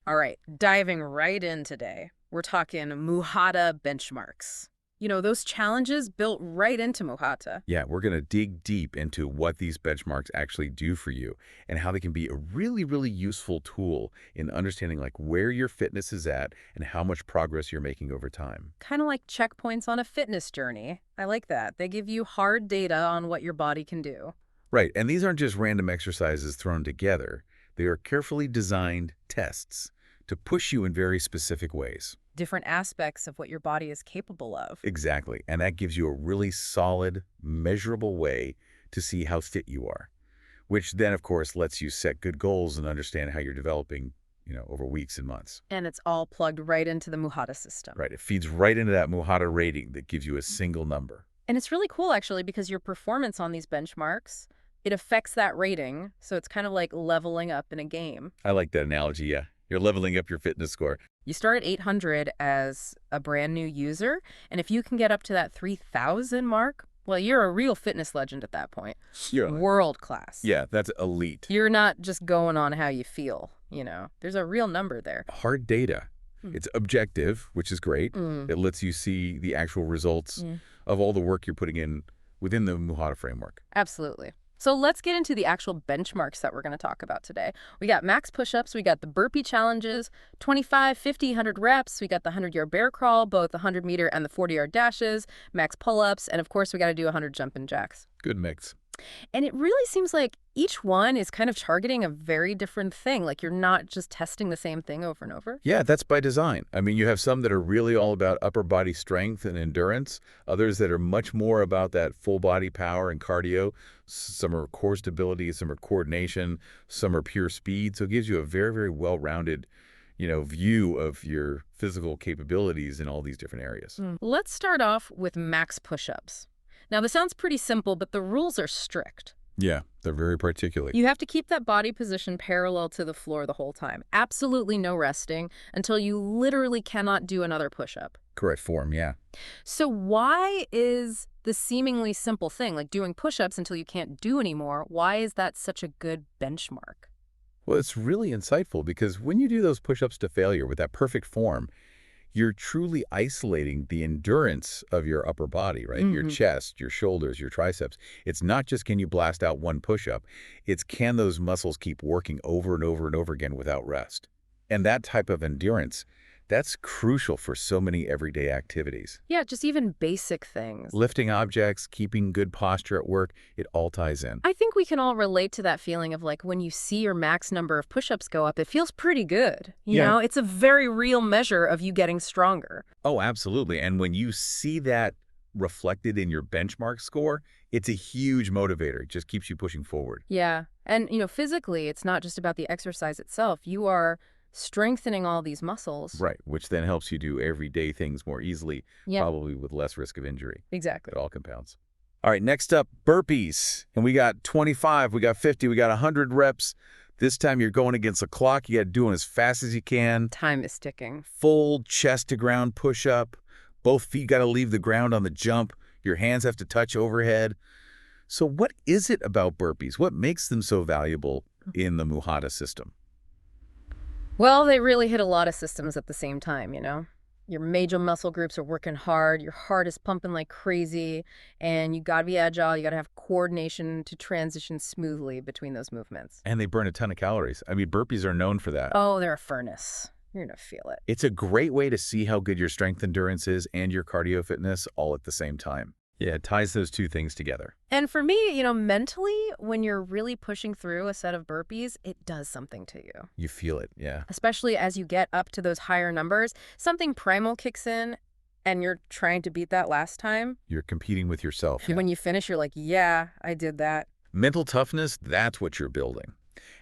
All right, diving right in today. We're talking Muhata benchmarks. You know, those challenges built right into Muhata. Yeah, we're going to dig deep into what these benchmarks actually do for you and how they can be a really, really useful tool in understanding like where your fitness is at and how much progress you're making over time. Kind of like checkpoints on a fitness journey. I like that. They give you hard data on what your body can do. Right, and these aren't just random exercises thrown together. They are carefully designed tests to push you in very specific ways. Different aspects of what your body is capable of. Exactly, and that gives you a really solid, measurable way to see how fit you are, which then, of course, lets you set good goals and understand how you're developing, over weeks and months. And it's all plugged right into the Muhata system. Right, it feeds right into that Muhata rating that gives you a single number. And it's really cool, actually, because your performance on these benchmarks, it affects that rating. So it's kind of like leveling up in a game. I like that analogy, yeah. You're leveling up your fitness score. You start at 800 as a brand new user, and if you can get up to that 3,000 mark, well, you're a real fitness legend at that point. You're World class. Yeah, that's elite. You're not just going on how you feel, There's a real number there. Hard data. It's objective, which is great. Mm. It lets you see the actual results of all the work you're putting in within the Muhata framework. Absolutely. So let's get into the actual benchmarks that we're going to talk about today. We got max push-ups, we got the burpee challenges, 25, 50, 100 reps, we got the 100-yard bear crawl, both the 100-meter and the 40-yard dashes, max pull-ups, and of course we got to do 100 jumping jacks. Good mix. And it really seems like each one is kind of targeting a very different thing. Like you're not just testing the same thing over and over. Yeah, that's by design. I mean, you have some that are really all about upper body strength and endurance, others that are much more about that full body power and cardio. Some are core stability, some are coordination, some are pure speed. So it gives you a very, very well-rounded, view of your physical capabilities in all these different areas. Let's start off with max push-ups. Now, this sounds pretty simple, but the rules are strict. Yeah, they're very particular. You have to keep that body position parallel to the floor the whole time. Absolutely no resting until you literally cannot do another push-up. Correct form, yeah. So why is the seemingly simple thing, like doing push-ups until you can't do anymore, why is that such a good benchmark? Well, it's really insightful because when you do those push-ups to failure with that perfect form, you're truly isolating the endurance of your upper body, right? Your chest, your shoulders, your triceps. It's not just can you blast out one push-up. It's can those muscles keep working over and over and over again without rest. And that type of endurance, that's crucial for so many everyday activities. Yeah, just even basic things. Lifting objects, keeping good posture at work, it all ties in. I think we can all relate to that feeling of like when you see your max number of push-ups go up, it feels pretty good. You know, it's a very real measure of you getting stronger. Oh, absolutely. And when you see that reflected in your benchmark score, it's a huge motivator. It just keeps you pushing forward. Yeah. And, physically, it's not just about the exercise itself. You are strengthening all these muscles. Right, which then helps you do everyday things more easily, probably with less risk of injury. Exactly. It all compounds. All right, next up, burpees. And we got 25, we got 50, we got 100 reps. This time you're going against the clock. You got to do it as fast as you can. Time is ticking. Full chest-to-ground push-up. Both feet got to leave the ground on the jump. Your hands have to touch overhead. So what is it about burpees? What makes them so valuable in the Muhata system? Well, they really hit a lot of systems at the same time, Your major muscle groups are working hard, your heart is pumping like crazy, and you gotta be agile, you gotta have coordination to transition smoothly between those movements. And they burn a ton of calories. I mean, burpees are known for that. Oh, they're a furnace. You're gonna feel it. It's a great way to see how good your strength endurance is and your cardio fitness all at the same time. Yeah, it ties those two things together. And for me, mentally, when you're really pushing through a set of burpees, it does something to you. You feel it, yeah. Especially as you get up to those higher numbers, something primal kicks in and you're trying to beat that last time. You're competing with yourself. When you finish, you're like, yeah, I did that. Mental toughness, that's what you're building.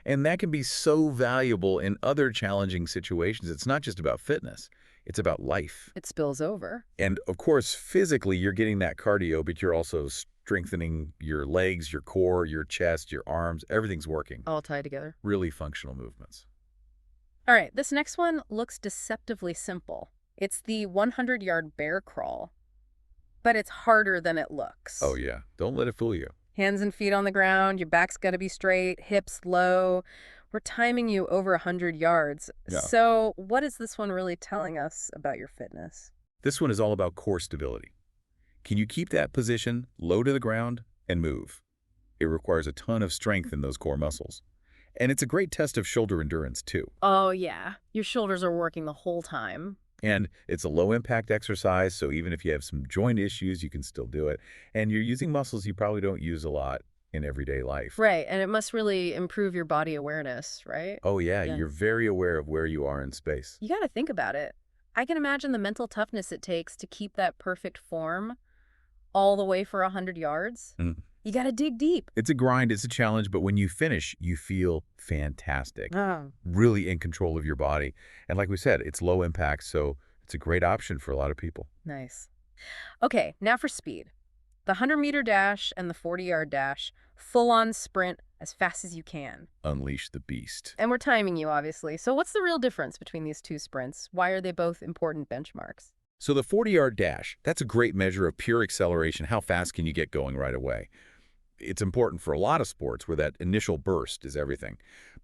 And that can be so valuable in other challenging situations. It's not just about fitness. It's about life. It spills over. And of course, physically, you're getting that cardio, but you're also strengthening your legs, your core, your chest, your arms. Everything's working. All tied together. Really functional movements. All right, this next one looks deceptively simple. It's the 100-yard bear crawl, but it's harder than it looks. Oh, yeah. Don't let it fool you. Hands and feet on the ground, your back's got to be straight, hips low. We're timing you over 100 yards. Yeah. So what is this one really telling us about your fitness? This one is all about core stability. Can you keep that position low to the ground and move? It requires a ton of strength in those core muscles. And it's a great test of shoulder endurance, too. Oh, yeah. Your shoulders are working the whole time. And it's a low-impact exercise, so even if you have some joint issues, you can still do it. And you're using muscles you probably don't use a lot in everyday life. Right, and it must really improve your body awareness, right? Oh, yeah, Yeah. you're very aware of where you are in space. You got to think about it. I can imagine the mental toughness it takes to keep that perfect form all the way for 100 yards. Mm. You got to dig deep. It's a grind, it's a challenge, but when you finish, you feel fantastic. Oh. Really in control of your body. And like we said, it's low impact, so it's a great option for a lot of people. Nice. Okay, now for speed. The 100-meter dash and the 40-yard dash, full-on sprint as fast as you can. Unleash the beast. And we're timing you, obviously. So what's the real difference between these two sprints? Why are they both important benchmarks? So the 40-yard dash, that's a great measure of pure acceleration. How fast can you get going right away? It's important for a lot of sports where that initial burst is everything.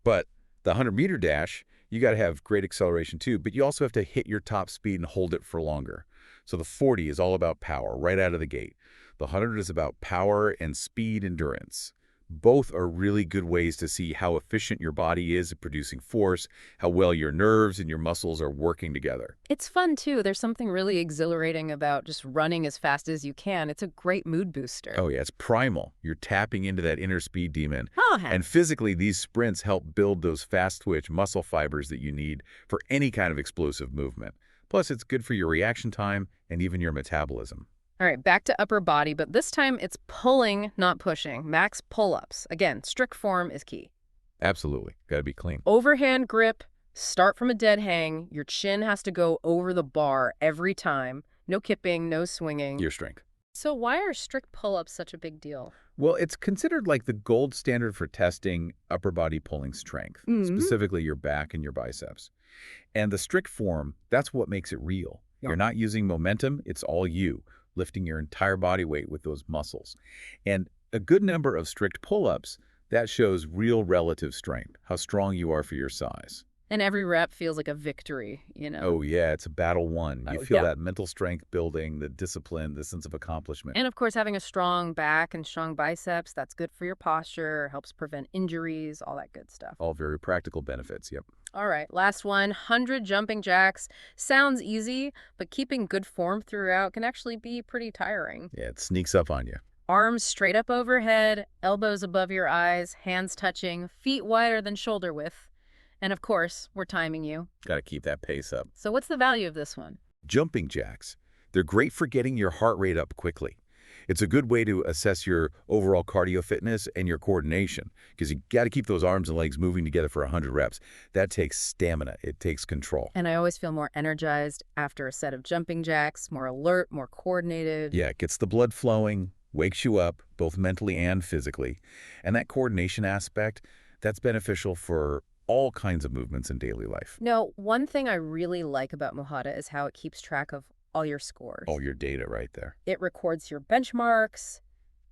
But the 100-meter dash, you got to have great acceleration too, but you also have to hit your top speed and hold it for longer. So the 40 is all about power right out of the gate. The 100 is about power and speed endurance. Both are really good ways to see how efficient your body is at producing force, how well your nerves and your muscles are working together. It's fun, too. There's something really exhilarating about just running as fast as you can. It's a great mood booster. Oh yeah, it's primal. You're tapping into that inner speed demon. Oh, And physically, these sprints help build those fast-twitch muscle fibers that you need for any kind of explosive movement. Plus, it's good for your reaction time and even your metabolism. All right, back to upper body, but this time it's pulling, not pushing. Max pull-ups. Again, strict form is key. Absolutely. Got to be clean. Overhand grip, start from a dead hang. Your chin has to go over the bar every time. No kipping, no swinging. Your strength. So why are strict pull-ups such a big deal? Well, it's considered like the gold standard for testing upper body pulling strength, specifically your back and your biceps. And the strict form, that's what makes it real. Yeah. You're not using momentum, it's all you, lifting your entire body weight with those muscles. And a good number of strict pull-ups, that shows real relative strength, how strong you are for your size. And every rep feels like a victory, you know? Oh yeah, it's a battle won. You Oh, feel yeah. that mental strength building, the discipline, the sense of accomplishment. And of course, having a strong back and strong biceps, that's good for your posture, helps prevent injuries, all that good stuff. All very practical benefits, yep. All right, last one, 100 jumping jacks. Sounds easy, but keeping good form throughout can actually be pretty tiring. Yeah, it sneaks up on you. Arms straight up overhead, elbows above your eyes, hands touching, feet wider than shoulder width. And of course, we're timing you. Got to keep that pace up. So what's the value of this one? Jumping jacks. They're great for getting your heart rate up quickly. It's a good way to assess your overall cardio fitness and your coordination because you got to keep those arms and legs moving together for 100 reps. That takes stamina. It takes control. And I always feel more energized after a set of jumping jacks, more alert, more coordinated. Yeah, it gets the blood flowing, wakes you up, both mentally and physically. And that coordination aspect, that's beneficial for all kinds of movements in daily life. No, one thing I really like about Muhata is how it keeps track of all your scores. All your data right there. It records your benchmarks.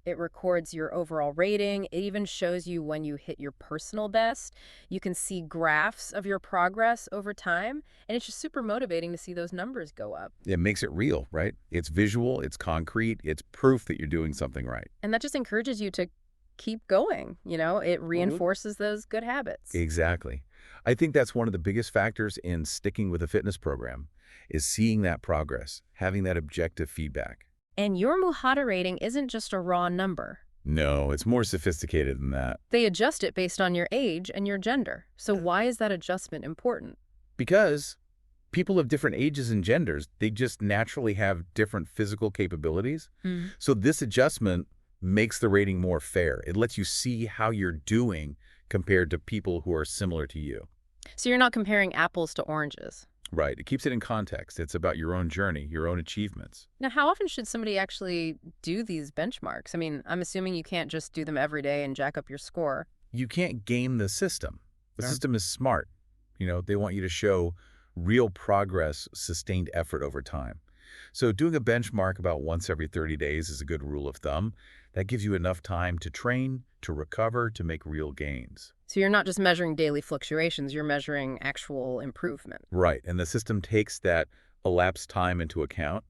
It records your overall rating. It even shows you when you hit your personal best. You can see graphs of your progress over time, and it's just super motivating to see those numbers go up. It makes it real, right? It's visual, it's concrete, it's proof that you're doing something right. And that just encourages you to keep going. You know, it reinforces those good habits. Exactly. I think that's one of the biggest factors in sticking with a fitness program is seeing that progress, having that objective feedback. And your Muhata rating isn't just a raw number. No, it's more sophisticated than that. They adjust it based on your age and your gender. So why is that adjustment important? Because people of different ages and genders, they just naturally have different physical capabilities. So this adjustment makes the rating more fair. It lets you see how you're doing compared to people who are similar to you. So you're not comparing apples to oranges. Right. It keeps it in context. It's about your own journey, your own achievements. Now, how often should somebody actually do these benchmarks? I mean, I'm assuming you can't just do them every day and jack up your score. You can't game the system. The Sure. system is smart. You know, they want you to show real progress, sustained effort over time. So doing a benchmark about once every 30 days is a good rule of thumb. That gives you enough time to train, to recover, to make real gains. So you're not just measuring daily fluctuations, you're measuring actual improvement. Right, and the system takes that elapsed time into account,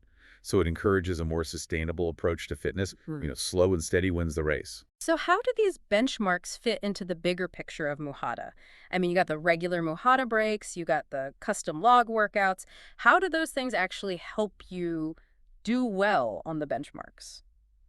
so it encourages a more sustainable approach to fitness. Slow and steady wins the race. So how do these benchmarks fit into the bigger picture of Muhata? I mean, you got the regular Muhata breaks, you got the custom log workouts. How do those things actually help you do well on the benchmarks?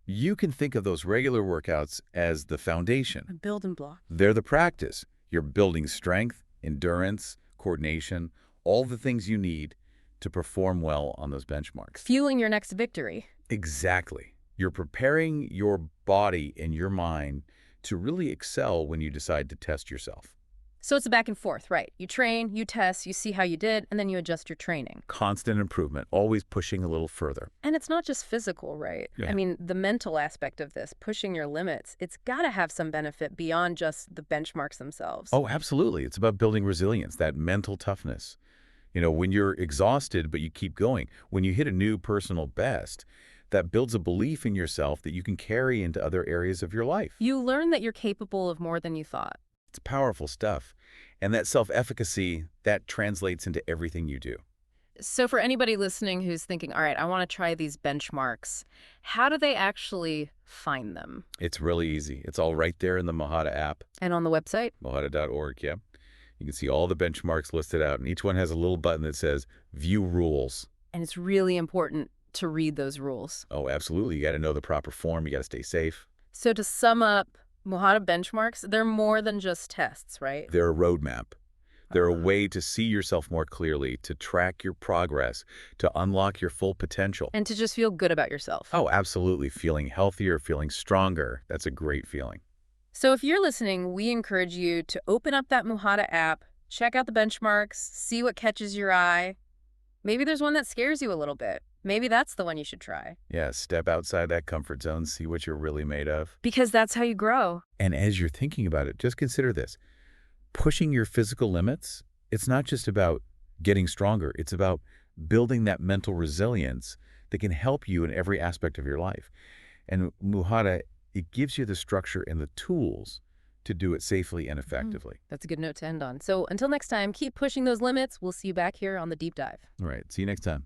You can think of those regular workouts as the A foundation. building block. They're the practice. You're building strength, endurance, coordination, all the things you need to perform well on those benchmarks. Fueling your next victory. Exactly. You're preparing your body and your mind to really excel when you decide to test yourself. So it's a back and forth, right? You train, you test, you see how you did, and then you adjust your training. Constant improvement, always pushing a little further. And it's not just physical, right? Yeah. I mean, the mental aspect of this, pushing your limits, it's got to have some benefit beyond just the benchmarks themselves. Oh, absolutely. It's about building resilience, that mental toughness. When you're exhausted, but you keep going, when you hit a new personal best, that builds a belief in yourself that you can carry into other areas of your life. You learn that you're capable of more than you thought. It's powerful stuff. And that self-efficacy, that translates into everything you do. So for anybody listening who's thinking, all right, I want to try these benchmarks, how do they actually find them? It's really easy. It's all right there in the Muhata app, And on the website? muhata.org, yeah. You can see all the benchmarks listed out, and each one has a little button that says View Rules. And it's really important to read those rules. Oh, absolutely. You got to know the proper form. You got to stay safe. So to sum up, Muhata benchmarks, they're more than just tests, right? They're a roadmap. They're a way to see yourself more clearly, to track your progress, to unlock your full potential. And to just feel good about yourself. Oh, absolutely. Feeling healthier, feeling stronger. That's a great feeling. So if you're listening, we encourage you to open up that Muhata app, check out the benchmarks, see what catches your eye. Maybe there's one that scares you a little bit. Maybe that's the one you should try. Yeah, step outside that comfort zone, see what you're really made of. Because that's how you grow. And as you're thinking about it, just consider this. Pushing your physical limits, it's not just about getting stronger. It's about building that mental resilience that can help you in every aspect of your life. And Muhata, it gives you the structure and the tools to do it safely and effectively. That's a good note to end on. So until next time, keep pushing those limits. We'll see you back here on the deep dive. All right. See you next time.